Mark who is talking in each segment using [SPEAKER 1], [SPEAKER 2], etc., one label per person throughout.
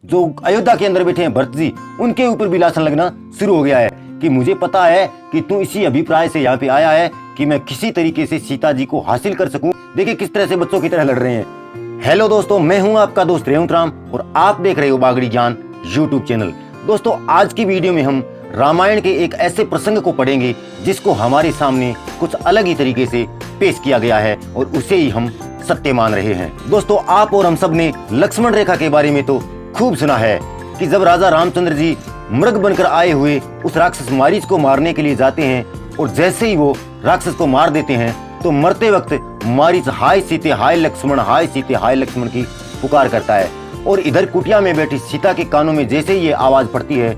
[SPEAKER 1] जो अयोध्या के अंदर बैठे हैं भरत जी, उनके ऊपर भी लाछन लगना शुरू हो गया है कि मुझे पता है कि तू इसी अभिप्राय से यहाँ पे आया है कि मैं किसी तरीके से सीता जी को हासिल कर सकूं। देखिए किस तरह से बच्चों की तरह लड़ रहे हैं। हेलो दोस्तों, मैं हूं आपका दोस्त रेवंत राम और आप देख रहे हो बागड़ी ज्ञान यूट्यूब चैनल। दोस्तों आज की वीडियो में हम रामायण के एक ऐसे प्रसंग को पढ़ेंगे जिसको हमारे सामने कुछ अलग ही तरीके से पेश किया गया है और उसे ही हम सत्य मान रहे हैं। दोस्तों आप और हम सब ने लक्ष्मण रेखा के बारे में तो खूब सुना है कि जब राजा रामचंद्र जी मृग बनकर आए हुए उस राक्षस मारीच को मारने के लिए जाते हैं और जैसे ही वो राक्षस को मार देते हैं तो मरते वक्त मारीच हाय सीते हाय लक्ष्मण, हाय सीते हाय लक्ष्मण की पुकार करता है। और इधर कुटिया में बैठी सीता के कानों में जैसे ही ये आवाज पड़ती है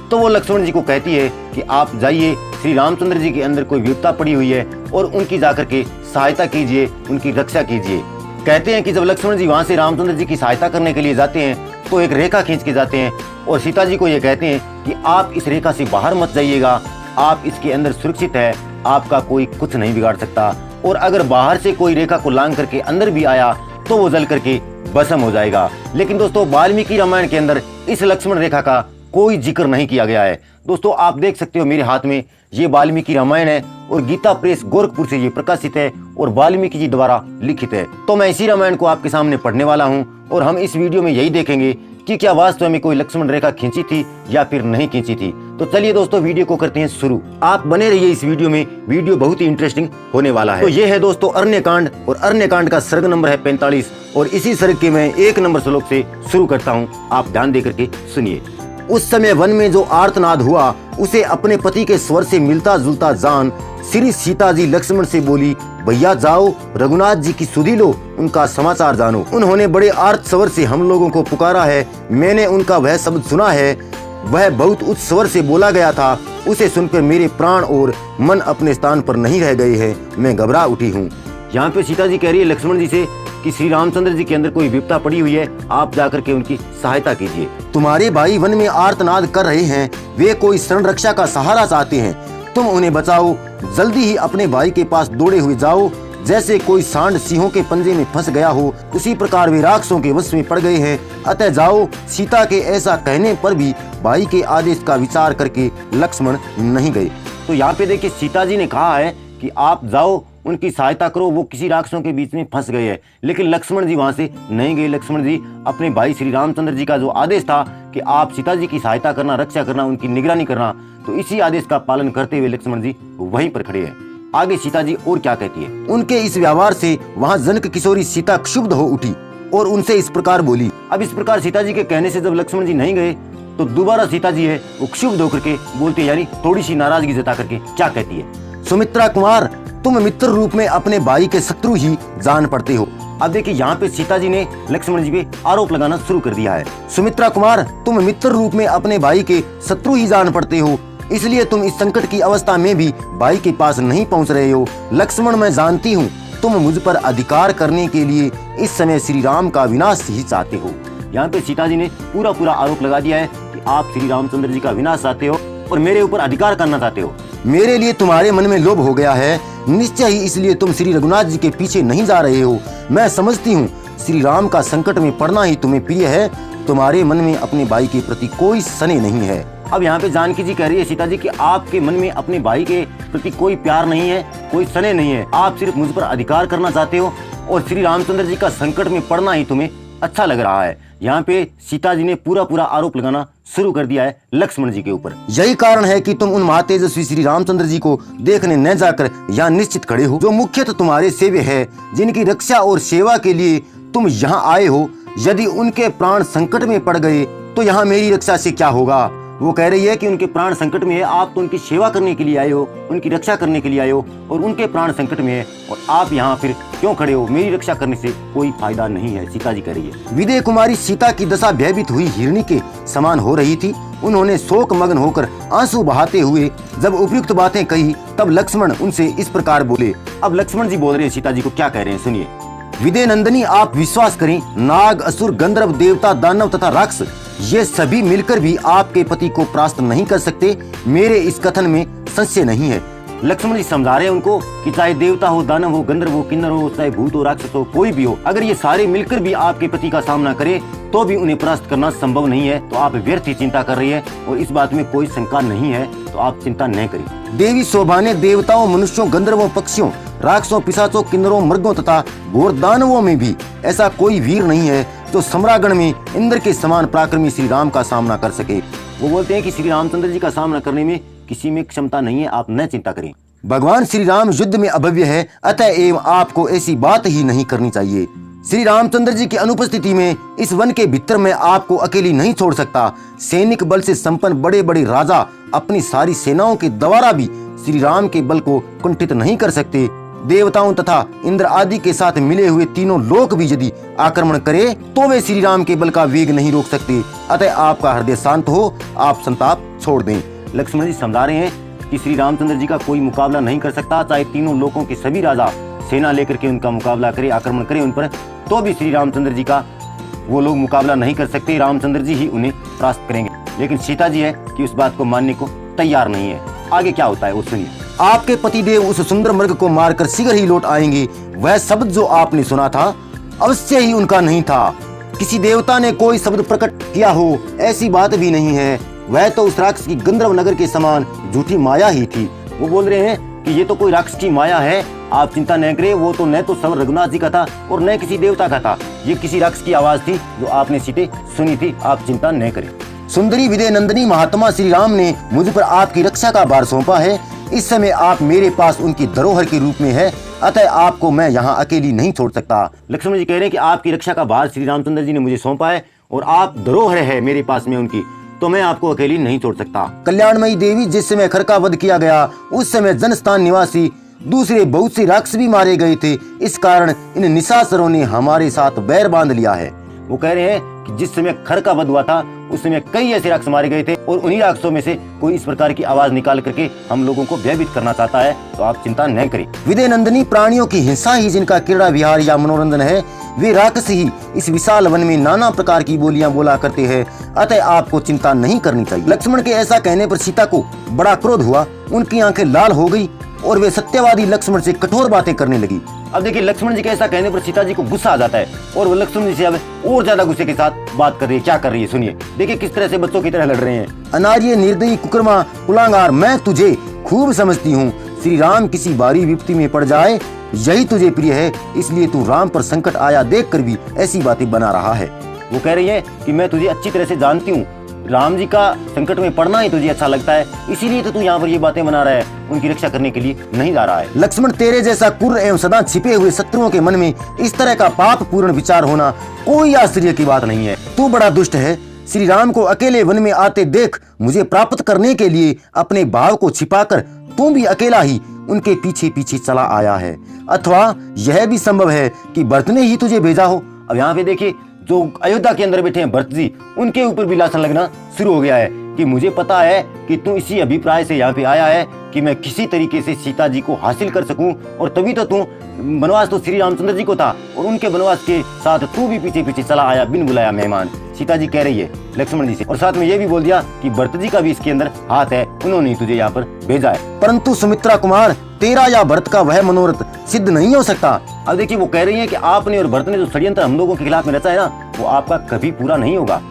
[SPEAKER 1] तो वो लक्ष्मण जी को कहती है कि आप जाइए, श्री रामचंद्र जी के अंदर कोई विपदा पड़ी हुई है और उनकी जाकर के सहायता कीजिए, उनकी रक्षा कीजिए। कहते हैं कि जब लक्ष्मण जी वहां से रामचंद्र जी की सहायता करने के लिए जाते हैं तो एक रेखा खींच के जाते हैं और सीता जी को ये कहते हैं कि आप इस रेखा से बाहर मत जाइएगा, आप इसके अंदर सुरक्षित है, आपका कोई कुछ नहीं बिगाड़ सकता। और अगर बाहर से कोई रेखा को लांघ करके अंदर भी आया तो वो जल करके भस्म हो जाएगा। लेकिन दोस्तों वाल्मीकि रामायण के अंदर इस लक्ष्मण रेखा का कोई जिक्र नहीं किया गया है। दोस्तों आप देख सकते हो मेरे हाथ में ये वाल्मीकि रामायण है और गीता प्रेस गोरखपुर से ये प्रकाशित है और वाल्मीकि जी द्वारा लिखित है। तो मैं इसी रामायण को आपके सामने पढ़ने वाला हूँ और हम इस वीडियो में यही देखेंगे कि क्या वास्तव में कोई लक्ष्मण रेखा खींची थी या फिर नहीं खींची थी। तो चलिए दोस्तों वीडियो को करते हैं शुरू। आप बने रहिए इस वीडियो में, वीडियो बहुत ही इंटरेस्टिंग होने वाला है। तो ये है दोस्तों अरण्यकांड और अरण्यकांड का सर्ग नंबर है 45 और इसी सर्ग के मैं 1 नंबर श्लोक से शुरू करता हूँ, आप ध्यान देकर के सुनिए। उस समय वन में जो आर्तनाद हुआ उसे अपने पति के स्वर से मिलता जुलता जान श्री सीता जी लक्ष्मण से बोली, भैया जाओ रघुनाथ जी की सुधि लो, उनका समाचार जानो। उन्होंने बड़े आर्त स्वर से हम लोगों को पुकारा है, मैंने उनका वह शब्द सुना है, वह बहुत उच्च स्वर से बोला गया था, उसे सुनकर मेरे प्राण और मन अपने स्थान पर नहीं रह गए हैं, मैं घबरा उठी हूँ। यहाँ पे सीता जी कह रही है लक्ष्मण जी से कि श्री रामचंद्र जी के अंदर कोई विपदा पड़ी हुई है, आप जाकर के उनकी सहायता कीजिए। तुम्हारे भाई वन में आर्तनाद कर रहे हैं, वे कोई शरण रक्षा का सहारा चाहते हैं, तुम उन्हें बचाओ। जल्दी ही अपने भाई के पास दौड़े हुए जाओ, जैसे कोई सांड सिंहों के पंजे में फंस गया हो उसी प्रकार वे राक्षसों के वश में पड़ गए हैं, अतः जाओ। सीता के ऐसा कहने पर भी भाई के आदेश का विचार करके लक्ष्मण नहीं गए। तो यहाँ पे देखिए सीता जी ने कहा है कि आप जाओ उनकी सहायता करो, वो किसी राक्षसों के बीच में फंस गए हैं, लेकिन लक्ष्मण जी वहां से नहीं गए। लक्ष्मण जी अपने भाई श्री रामचंद्र जी का जो आदेश था कि आप सीता जी की सहायता करना, रक्षा करना, उनकी निगरानी करना, तो इसी आदेश का पालन करते हुए लक्ष्मण जी वहीं पर खड़े हैं। आगे सीता जी और क्या कहती है। उनके इस व्यवहार से वहाँ जनक किशोरी सीता क्षुब्ध हो उठी और उनसे इस प्रकार बोली। अब इस प्रकार सीता जी के कहने से जब लक्ष्मण जी नहीं गए तो दोबारा सीता जी है वो क्षुब्ध होकर के बोलती है, यानी थोड़ी सी नाराजगी जता करके क्या कहती है। सुमित्रा कुमार, तुम मित्र रूप में अपने भाई के शत्रु ही जान पड़ते हो। अब देखिए यहाँ पे सीता जी ने लक्ष्मण जी पे आरोप लगाना शुरू कर दिया है। सुमित्रा कुमार, तुम मित्र रूप में अपने भाई के शत्रु ही जान पड़ते हो, इसलिए तुम इस संकट की अवस्था में भी भाई के पास नहीं पहुंच रहे हो। लक्ष्मण, मैं जानती हूँ तुम मुझ पर अधिकार करने के लिए इस समय श्री राम का विनाश ही चाहते हो। यहाँ पे सीता जी ने पूरा आरोप लगा दिया है कि आप श्री रामचंद्र जी का विनाश चाहते हो और मेरे ऊपर अधिकार करना चाहते हो। मेरे लिए तुम्हारे मन में लोभ हो गया है निश्चय ही, इसलिए तुम श्री रघुनाथ जी के पीछे नहीं जा रहे हो। मैं समझती हूँ श्री राम का संकट में पड़ना ही तुम्हें प्रिय है, तुम्हारे मन में अपने भाई के प्रति कोई स्नेह नहीं है। अब यहाँ पे जानकी जी कह रही है सीता जी कि आपके मन में अपने भाई के प्रति कोई प्यार नहीं है, कोई स्नेह नहीं है, आप सिर्फ मुझ पर अधिकार करना चाहते हो और श्री रामचंद्र जी का संकट में पड़ना ही तुम्हें अच्छा लग रहा है। यहाँ पे सीता जी ने पूरा आरोप लगाना शुरू कर दिया है लक्ष्मण जी के ऊपर। यही कारण है कि तुम उन महातेजस्वी श्री रामचंद्र जी को देखने न जाकर यहाँ निश्चित खड़े हो, जो मुख्यतः तुम्हारे सेव्य है, जिनकी रक्षा और सेवा के लिए तुम यहाँ आए हो। यदि उनके प्राण संकट में पड़ गए तो यहाँ मेरी रक्षा से क्या होगा। वो कह रही है कि उनके प्राण संकट में है, आप तो उनकी सेवा करने के लिए आए हो, उनकी रक्षा करने के लिए आए हो और उनके प्राण संकट में है और आप यहाँ फिर क्यों खड़े हो, मेरी रक्षा करने से कोई फायदा नहीं है, सीता जी कह रही है। विदेह कुमारी सीता की दशा भयभीत हुई हिरणी के समान हो रही थी। उन्होंने शोक मग्न होकर आंसू बहाते हुए जब उपयुक्त बातें कही तब लक्ष्मण उनसे इस प्रकार बोले। अब लक्ष्मण जी बोल रहे हैं सीता जी को, क्या कह रहे हैं सुनिए। विदेह नंदनी, आप विश्वास करें, नाग, असुर, गंधर्व, देवता, दानव तथा राक्षस ये सभी मिलकर भी आपके पति को परास्त नहीं कर सकते। मेरे इस कथन में संशय नहीं है। लक्ष्मण जी समझा रहे हैं उनको कि चाहे देवता हो, दानव हो, गंधर्व हो, किन्नर हो, चाहे भूत हो, राक्षस हो, कोई भी हो, अगर ये सारे मिलकर भी आपके पति का सामना करे तो भी उन्हें परास्त करना संभव नहीं है। तो आप व्यर्थ ही चिंता कर रही है और इस बात में कोई शंका नहीं है, तो आप चिंता न करिए। देवी शोभा ने देवताओं, मनुष्यों, गंधर्वों, पक्षियों, राक्षसों, पिशाचों, किन्नरों, मृगों तथा घोर दानवों में भी ऐसा कोई वीर नहीं है जो सम्रागण में इंद्र के समान पराक्रमी श्री राम का सामना कर सके। वो बोलते हैं कि श्री रामचंद्र जी का सामना करने में किसी में क्षमता नहीं है, आप न चिंता करें। भगवान श्री राम युद्ध में अभव्य है, अतः एवं आपको ऐसी बात ही नहीं करनी चाहिए। श्री रामचंद्र जी की अनुपस्थिति में इस वन के भीतर में आपको अकेली नहीं छोड़ सकता। सैनिक बल से संपन्न बड़े बड़े राजा अपनी सारी सेनाओं के द्वारा भी श्री राम के बल को कुंठित नहीं कर सकते। देवताओं तथा इंद्र आदि के साथ मिले हुए तीनों लोक भी यदि आक्रमण करे तो वे श्री राम के बल का वेग नहीं रोक सकते। अतः आपका हृदय शांत हो, आप संताप छोड़ दें। लक्ष्मण जी समझा रहे हैं कि श्री रामचंद्र जी का कोई मुकाबला नहीं कर सकता, चाहे तीनों लोकों के सभी राजा सेना लेकर के उनका मुकाबला करे, आक्रमण करे उन पर, तो भी श्री रामचंद्र जी का वो लोग मुकाबला नहीं कर सकते। रामचंद्र जी ही उन्हें परास्त करेंगे। लेकिन सीता जी है कि उस बात को मानने को तैयार नहीं है। आगे क्या होता है वो सुनिए। आपके पतिदेव उस सुंदर मृग को मारकर शीघ्र ही लौट आएंगे। वह शब्द जो आपने सुना था अवश्य ही उनका नहीं था। किसी देवता ने कोई शब्द प्रकट किया हो ऐसी बात भी नहीं है। वह तो उस राक्षस की गंधर्व नगर के समान झूठी माया ही थी। वो बोल रहे हैं कि ये तो कोई राक्षस की माया है, आप चिंता न करें। वो तो न तो शब्द रघुनाथ जी का था और न किसी देवता का था, ये किसी राक्षस की आवाज थी जो आपने सीधे सुनी थी, आप चिंता न करें। सुंदरी विदय नंदिनी महात्मा श्री राम ने मुझ पर आपकी रक्षा का भार सौंपा है। इस समय आप मेरे पास उनकी धरोहर के रूप में है, अतः आपको मैं यहाँ अकेली नहीं छोड़ सकता। लक्ष्मण जी कह रहे हैं कि आपकी रक्षा का भार श्री रामचंद्र जी ने मुझे सौंपा है और आप धरोहर है मेरे पास में उनकी, तो मैं आपको अकेली नहीं छोड़ सकता। कल्याणमयी देवी, जिस समय खर का वध किया गया उस समय जनस्थान निवासी दूसरे बहुत से राक्षस भी मारे गए थे। इस कारण इन निशाचरों ने हमारे साथ बैर बांध लिया है। वो कह रहे हैं कि जिस समय खर का वध हुआ था उस समय कई ऐसे राक्षस मारे गए थे और उन्हीं राक्षसों में से कोई इस प्रकार की आवाज निकाल करके हम लोगों को भयभीत करना चाहता है, तो आप चिंता न करें। विदय नंदिनी, प्राणियों की हिंसा ही जिनका क्रीड़ा विहार या मनोरंजन है, वे राक्षस ही इस विशाल वन में नाना प्रकार की बोलियां बोला करते हैं, अतः आपको चिंता नहीं करनी चाहिए। लक्ष्मण के ऐसा कहने पर सीता को बड़ा क्रोध हुआ, उनकी आंखें लाल हो गई और वे सत्यवादी लक्ष्मण से कठोर बातें करने लगी। अब देखिए लक्ष्मण जी के ऐसा कहने पर सीता जी को गुस्सा आ जाता है और वो लक्ष्मण जी से अब और ज्यादा गुस्से के साथ बात कर रही है। क्या कर रही है सुनिए, देखिए किस तरह से बच्चों की तरह लड़ रहे हैं। अनार्य, निर्दयी, कुकर्मा, कुलांगार, मैं तुझे खूब समझती हूँ। श्री राम किसी भारी विपत्ति में पड़ जाए यही तुझे प्रिय है, इसलिए तू राम पर संकट आया देख कर भी ऐसी बातें बना रहा है। वो कह रही है कि मैं तुझे अच्छी तरह से जानती हूँ, राम जी का संकट में पड़ना ही तुझे अच्छा लगता है, इसीलिए तो तू यहाँ पर ये बातें बना रहा है, उनकी रक्षा करने के लिए नहीं जा रहा है। लक्ष्मण, तेरे जैसा क्रूर एवं सदा छिपे हुए शत्रुओं के मन में इस तरह का पाप पूर्ण विचार होना कोई आश्चर्य की बात नहीं है। तू बड़ा दुष्ट है। श्री राम को अकेले वन में आते देख मुझे प्राप्त करने के लिए अपने भाव को छिपाकर तू भी अकेला ही उनके पीछे पीछे चला आया है, अथवा यह भी संभव है कि भरत ने ही तुझे भेजा हो। अब यहाँ पे देखिए जो अयोध्या के अंदर बैठे हैं भरत जी, उनके ऊपर भी लाछन लगना शुरू हो गया है कि मुझे पता है कि तू इसी अभिप्राय से यहाँ पे आया है कि मैं किसी तरीके से सीता जी को हासिल कर सकूं, और तभी तो तू वनवास तो श्री रामचंद्र जी को था और उनके वनवास के साथ तू भी पीछे पीछे चला आया बिन बुलाया मेहमान। सीता जी कह रही है लक्ष्मण जी से, और साथ में ये भी बोल दिया कि भरत जी का भी इसके अंदर हाथ है, उन्होंने तुझे यहाँ पर भेजा है। परंतु सुमित्रा कुमार, तेरा या भरत का वह मनोरथ सिद्ध नहीं हो सकता। अब देखिए वो कह रही है कि आपने और भरत ने जो षड्यंत्र हम लोगों के खिलाफ में रचा है ना, वो आपका कभी पूरा नहीं होगा।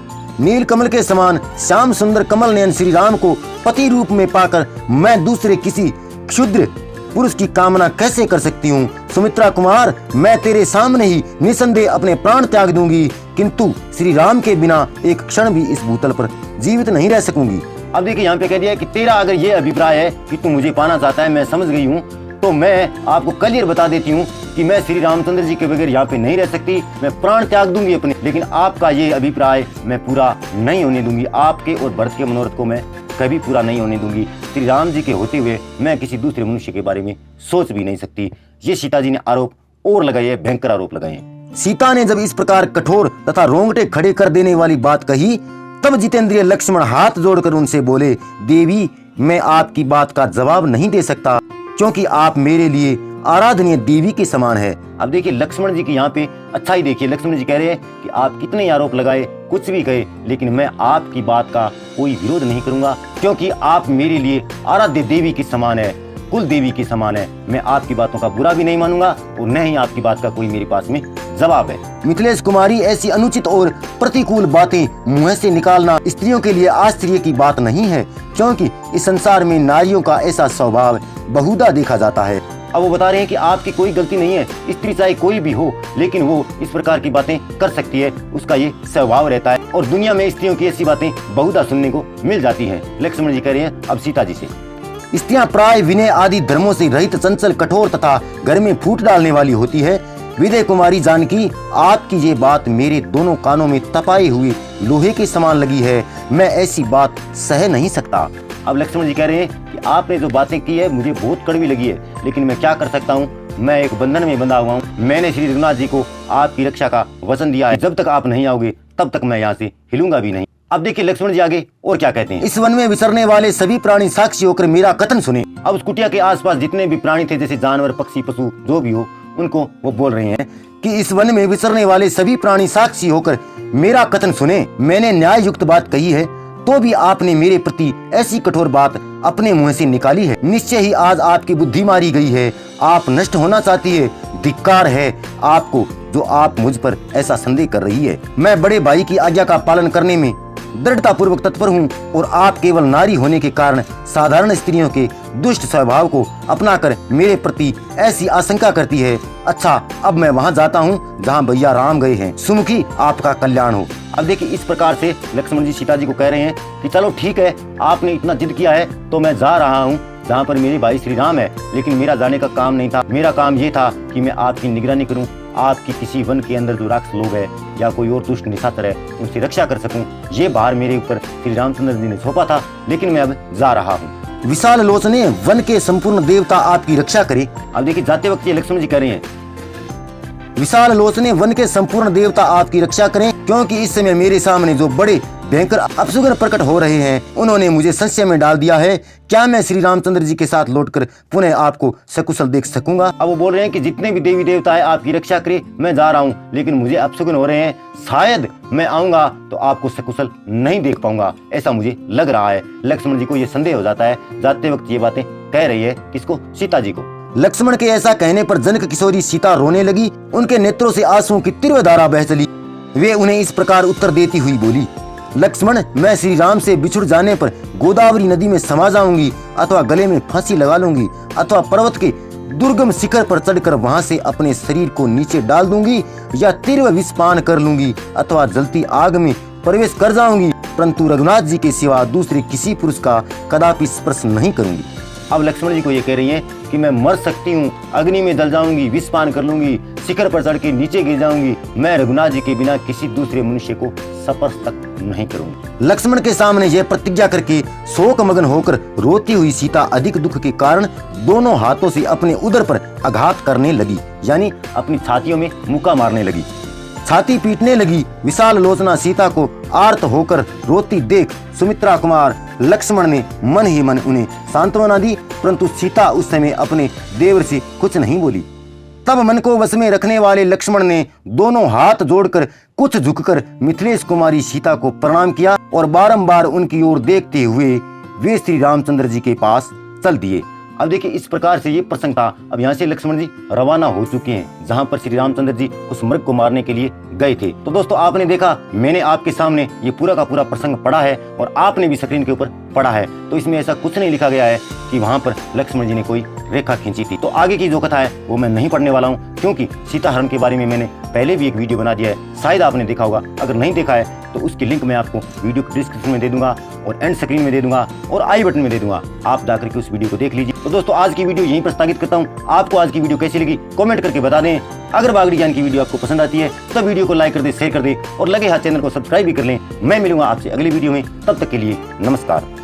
[SPEAKER 1] नील कमल के समान श्याम सुंदर कमल नयन श्री राम को पति रूप में पाकर मैं दूसरे किसी क्षुद्र पुरुष की कामना कैसे कर सकती हूँ। सुमित्रा कुमार, मैं तेरे सामने ही निसंदेह अपने प्राण त्याग दूंगी, किंतु श्री राम के बिना एक क्षण भी इस भूतल पर जीवित नहीं रह सकूंगी। अब देखिए यहाँ पे कह दिया कि तेरा अगर ये अभिप्राय है कि तू मुझे पाना चाहता है, मैं समझ गई हूँ, तो मैं आपको क्लियर बता देती हूँ कि मैं श्री रामचंद्र जी के बगैर यहाँ पे नहीं रह सकती, मैं प्राण त्याग दूंगी अपने, लेकिन आपका ये अभिप्राय मैं पूरा नहीं होने दूंगी। आपके और भरत के मनोरथ को मैं कभी पूरा नहीं होने दूंगी। श्री राम जी के होते हुए मैं किसी दूसरे मनुष्य के बारे में सोच भी नहीं सकती। ये सीता जी ने आरोप और लगाए हैं, भयंकर आरोप लगाए हैं। सीता ने जब इस प्रकार कठोर तथा रोंगटे खड़े कर देने वाली बात कही, तब जितेंद्रिय लक्ष्मण हाथ जोड़कर उनसे बोले, देवी, मैं आपकी बात का जवाब नहीं दे सकता, क्योंकि आप मेरे लिए आराधनीय देवी के समान है। अब देखिए लक्ष्मण जी की यहाँ पे अच्छा ही देखिए, लक्ष्मण जी कह रहे हैं कि आप कितने आरोप लगाए, कुछ भी कहे, लेकिन मैं आपकी बात का कोई विरोध नहीं करूंगा, क्योंकि आप मेरे लिए आराध्य देवी के समान है। कुल देवी के समान है। मैं आपकी बातों का बुरा भी नहीं मानूंगा और न ही आपकी बात का कोई मेरे पास में जवाब है। मिथिलेश कुमारी, ऐसी अनुचित और प्रतिकूल बातें मुंह से निकालना स्त्रियों के लिए आश्चर्य की बात नहीं है, क्योंकि इस संसार में नारियों का ऐसा स्वभाव बहुधा देखा जाता है। अब वो बता रहे हैं कि आपकी कोई गलती नहीं है, स्त्री चाहे कोई भी हो, लेकिन वो इस प्रकार की बातें कर सकती है, उसका ये स्वभाव रहता है और दुनिया में स्त्रियों की ऐसी बातें बहुधा सुनने को मिल जाती हैं। लक्ष्मण जी कह रहे हैं अब सीता जी से, स्त्रियां प्राय विनय आदि धर्मों से रहित, चंचल, कठोर तथा घर में फूट डालने वाली होती है। विदय कुमारी जानकी, आपकी ये बात मेरे दोनों कानों में तपाए हुए लोहे के समान लगी है, मैं ऐसी बात सह नहीं सकता। अब लक्ष्मण जी कह रहे हैं कि आपने जो बातें की है मुझे बहुत कड़वी लगी है, लेकिन मैं क्या कर सकता हूँ, मैं एक बंधन में बंधा हुआ हूँ। मैंने श्री रघुनाथ जी को आपकी रक्षा का वचन दिया है, जब तक आप नहीं आओगे तब तक मैं यहाँ से हिलूंगा भी नहीं। अब देखिए लक्ष्मण जी आगे और क्या कहते हैं, इस वन में विचरने वाले सभी प्राणी साक्षी होकर मेरा कथन सुने। अब उस कुटिया के आसपास जितने भी प्राणी थे, जैसे जानवर, पक्षी, पशु जो भी हो, उनको वो बोल रहे हैं कि इस वन में विचरने वाले सभी प्राणी साक्षी होकर मेरा कथन सुने। मैंने न्याय युक्त बात कही है, तो भी आपने मेरे प्रति ऐसी कठोर बात अपने मुंह से निकाली है। निश्चय ही आज आपकी बुद्धि मारी गई है, आप नष्ट होना चाहती है। धिक्कार है आपको जो आप मुझ पर ऐसा संदेह कर रही है। मैं बड़े भाई की आज्ञा का पालन करने में दृढ़ता पूर्वक तत्पर हूँ और आप केवल नारी होने के कारण साधारण स्त्रियों के दुष्ट स्वभाव को अपनाकर मेरे प्रति ऐसी आशंका करती है। अच्छा, अब मैं वहाँ जाता हूँ जहाँ भैया राम गए हैं। सुमुखी, आपका कल्याण हो। अब देखिए इस प्रकार से लक्ष्मण जी सीता जी को कह रहे हैं कि चलो ठीक है, आपने इतना जिद किया है तो मैं जा रहा हूँ जहाँ पर मेरे भाई श्री राम है, लेकिन मेरा जाने का काम नहीं था। मेरा काम ये था कि मैं आपकी निगरानी करूँ, आपकी किसी वन के अंदर जो राक्षस लोग है या कोई और दुष्ट निशाचर है उनसे रक्षा कर सकूं। ये भार मेरे ऊपर श्री रामचंद्र जी ने सौंपा था, लेकिन मैं अब जा रहा हूँ। विशाल लोचने, वन के संपूर्ण देवता आपकी रक्षा करे। अब देखिए जाते वक्त ये लक्ष्मण जी कह रहे हैं, विशाल लोचने, वन के संपूर्ण देवता आपकी रक्षा करें, क्योंकि इस समय मेरे सामने जो बड़े भयंकर अपशकुन प्रकट हो रहे हैं उन्होंने मुझे संशय में डाल दिया है। क्या मैं श्री रामचंद्र जी के साथ लौटकर पुनः आपको सकुशल देख सकूंगा? अब वो बोल रहे हैं कि जितने भी देवी देवता है आपकी रक्षा करे, मैं जा रहा हूँ, लेकिन मुझे अपशकुन हो रहे हैं, शायद मैं आऊंगा तो आपको सकुशल नहीं देख पाऊंगा, ऐसा मुझे लग रहा है। लक्ष्मण जी को ये संदेह हो जाता है। जाते वक्त ये बातें कह रही है किसको? सीता जी को। लक्ष्मण के ऐसा कहने पर जनक किशोरी सीता रोने लगी। उनके नेत्रों से आंसुओं की तीव्र धारा बह चली। वे उन्हें इस प्रकार उत्तर देती हुई बोली, लक्ष्मण, मैं श्री राम से बिछुड़ जाने पर गोदावरी नदी में समा जाऊंगी, अथवा गले में फांसी लगा लूंगी, अथवा पर्वत के दुर्गम शिखर पर चढ़कर वहां से अपने शरीर को नीचे डाल दूंगी, या तीव्र विष पान कर लूंगी, अथवा जलती आग में प्रवेश कर जाऊंगी, परंतु रघुनाथ जी के सिवा दूसरे किसी पुरुष का कदापि स्पर्श नहीं करूंगी। अब लक्ष्मण जी को ये कह रही हैं कि मैं मर सकती हूँ, अग्नि में जल जाऊंगी, विष पान कर लूंगी, शिखर पर चढ़ के नीचे गिर जाऊंगी, मैं रघुनाथ जी के बिना किसी दूसरे मनुष्य को स्पर्श तक नहीं करूंगी। लक्ष्मण के सामने यह प्रतिज्ञा करके शोक मगन होकर रोती हुई सीता अधिक दुख के कारण दोनों हाथों से अपने उदर पर आघात करने लगी, यानी अपनी छातियों में मुक्का मारने लगी, छाती पीटने लगी। विशाल लोचना सीता को आर्त होकर रोती देख सुमित्रा कुमार लक्ष्मण ने मन ही मन उन्हें सांत्वना दी, परंतु सीता उस समय अपने देवर से कुछ नहीं बोली। तब मन को वश में रखने वाले लक्ष्मण ने दोनों हाथ जोड़कर कुछ झुककर मिथिलेश कुमारी सीता को प्रणाम किया और बारंबार उनकी ओर देखते हुए वे श्री रामचंद्र जी के पास चल दिए। अब देखिए इस प्रकार से ये प्रसंग था। अब यहाँ से लक्ष्मण जी रवाना हो चुके हैं जहाँ पर श्री रामचंद्र जी उस मृग को मारने के लिए गए थे। तो दोस्तों आपने देखा, मैंने आपके सामने ये पूरा का पूरा प्रसंग पढ़ा है और आपने भी स्क्रीन के ऊपर पढ़ा है। तो इसमें ऐसा कुछ नहीं लिखा गया है कि वहाँ पर लक्ष्मण जी ने कोई रेखा खींची थी। तो आगे की जो कथा है वो मैं नहीं पढ़ने वाला हूँ, क्योंकि सीता हरण के बारे में मैंने पहले भी एक वीडियो बना दिया है, शायद आपने देखा होगा। अगर नहीं देखा है तो उसकी लिंक मैं आपको वीडियो के डिस्क्रिप्शन में दे दूंगा और एंड स्क्रीन में दे दूंगा और आई बटन में दे दूंगा, आप जाकर के उस वीडियो को देख लीजिए। तो दोस्तों आज की वीडियो यहीं पर स्थगित करता हूँ। आपको आज की वीडियो कैसी लगी कमेंट करके बता दें। अगर बागड़ी ज्ञान की वीडियो आपको पसंद आती है तो वीडियो को लाइक कर दे, शेयर कर दे और लगे हाथ चैनल को सब्सक्राइब भी कर लें। मैं मिलूंगा आपसे अगली वीडियो में, तब तक के लिए नमस्कार।